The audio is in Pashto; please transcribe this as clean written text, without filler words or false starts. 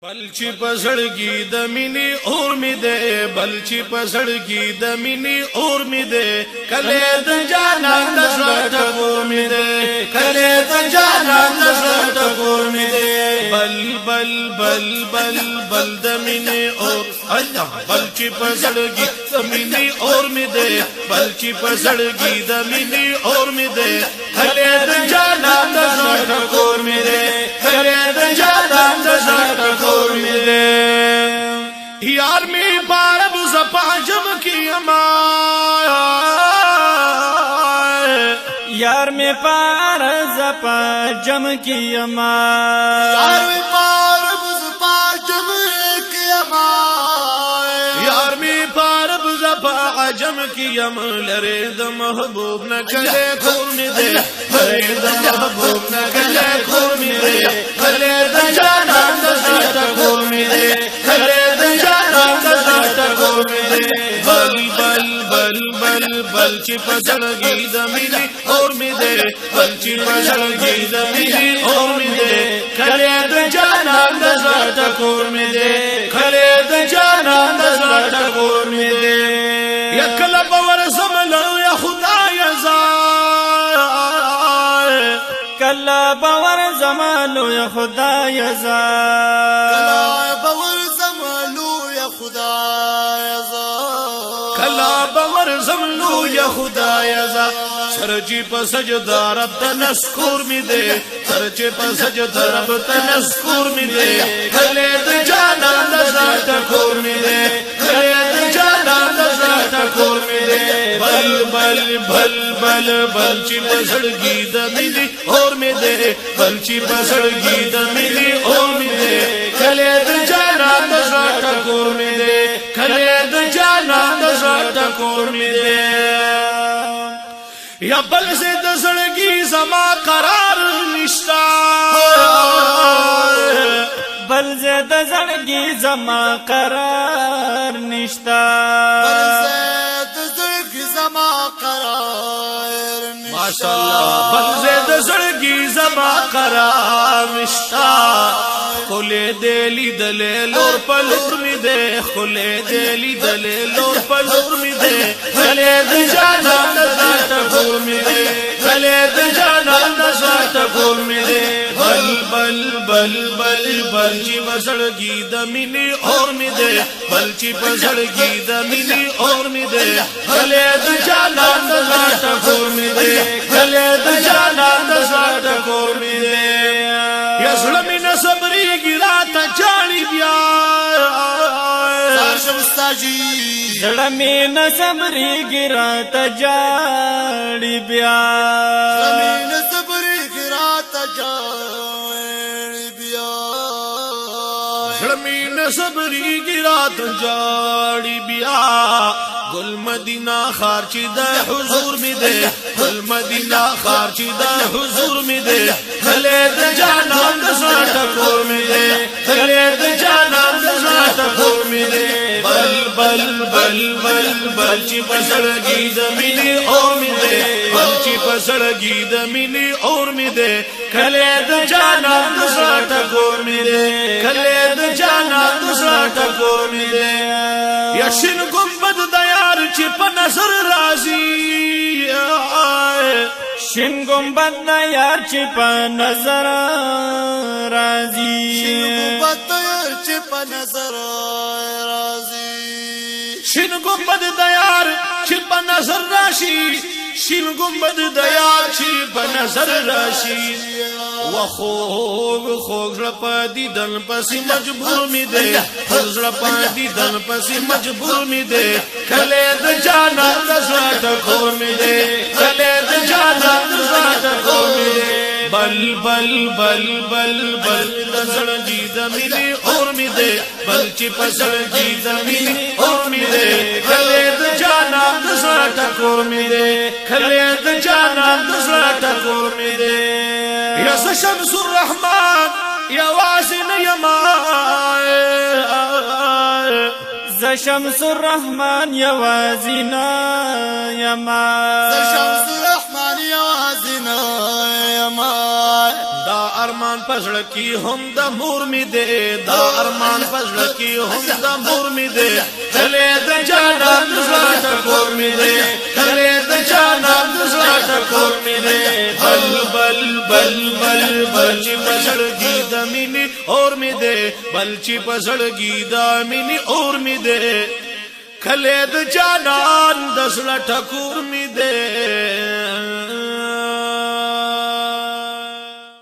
بلچی پسړګي د مینی اور می ده بلچی پسړګي د مینی اور می ده کله د جانان د زړه ټکور می ده کله د جانان د زړه ټکور می ده بل بل بل بل بل د مینی اور الله بلچی پسړګي د مینی اور می ده بلچی پسړګي د مینی اور می ده کله د جانان د زړه ټکور می ده کله د جانان د زړه یار می بارب زپا جم کی اما یار می پار زپا جم کی اما یار می بارب زپا جم کی اما یار می بارب زپا جم کی اما لره د محبوب نہ کله کور می دے لره د محبوب نہ کله کور می دے کله د جانان د زړه کور می دے بل بل بل بل بل چی پسړګي د مینې اور می ده بل چی پسړګي د مینې اور می ده کله د جانان د زړه ټکور می ده کله د جانان د زړه ټکور می ده یکله باور زملو یا خدای زار کله باور زملو یا خدای زار کلا باور زملو یا خدای ازا سرچی پا سجدہ رب تنسکور می دے سرچی پا سجدہ رب تنسکور می دے کلے د جانان د زړه ټکور می دے کلے د جانان د زړه ټکور می دے بل بل بل بل بل چی پسړګي د مینې اور می دے بل چی پسړګي د مینې اور می دے کلے د جانان د زړه ټکور می دے کلے د جانان د زړه ټکور می دے یا بل سے د زړګي زما قرار نشتا بل سے د زړګي زما قرار نشتا بل سے د زړګي زما قرار نشتا ماشاءالله بل سے د زړګي زما قرار نشتا خله دلی دلې لور په لور می ده خله دلی دلې لور په لور می ده خله د جانان د زړه ټکور می ده خله د جانان د زړه ټکور می ده بل بل بل بل بل چی پسړګي د مینې اور می ده بل چی پسړګي د مینې اور می ده خله د جانان د زړه ټکور می ده خله د جانان د زړه ټکور می ده یا زړه می نه صبرې ګراته چاړي بیا شمستاجي زړه می نه صبرې ګراته جاړي بیا زړه می نه صبرې ګراته جاړي بیا زړه می نه صبرې ګراته جاړي بیا گل مدینہ خارچی دا حضور می دے گل مدینہ خارچی دا حضور می دے کلے د جانان د زړه ټکور می دے کلے د جانان د زړه ټکور می دے بل بل بل بل بل چی پسړګي د مینې اور می دے بل چی پسړګي د مینې اور می دے کلے د جانان د زړه ټکور می دے کلے د جانان د زړه ټکور می دے یشن گنبد د یار چې په نظر راځي شین گنبد د یار چې په نظر راځي شین گنبد د یار چې په نظر راځي شین گنبد د یار چې په نظر راشي شین گنبد د یار چې په نظر راشي وخوږ خوږ په دیدن پسې مجبور می دے خوږ په دیدن پسې مجبور می دے کله د جانان د زړه ټکور می دے کله د جانان د زړه ټکور می دے بل بل بل بل بل د زړګي د مینې اور می دے بل چې پسړګي د مینې اور می دے کله د جانان د زړه ټکور می دے کله د جانان د زړه ټکور می دے یا شمس الرحمن یا واسن یما ز شمس الرحمن یا وازنا یما ز شمس الرحمن یا وازنا یما دا ارمان پزړه کی هم د مور می دے دا ارمان پزړه کی هم د مور می دے کله د جانان زړه ټکور می دے کله د جانان زړه ټکور می دے بل بل بل بل بل چې پزړګي د مینې اور می دے بل چې پزړګي د مینې اور می دے کله د جانان د زړه ټکور می دے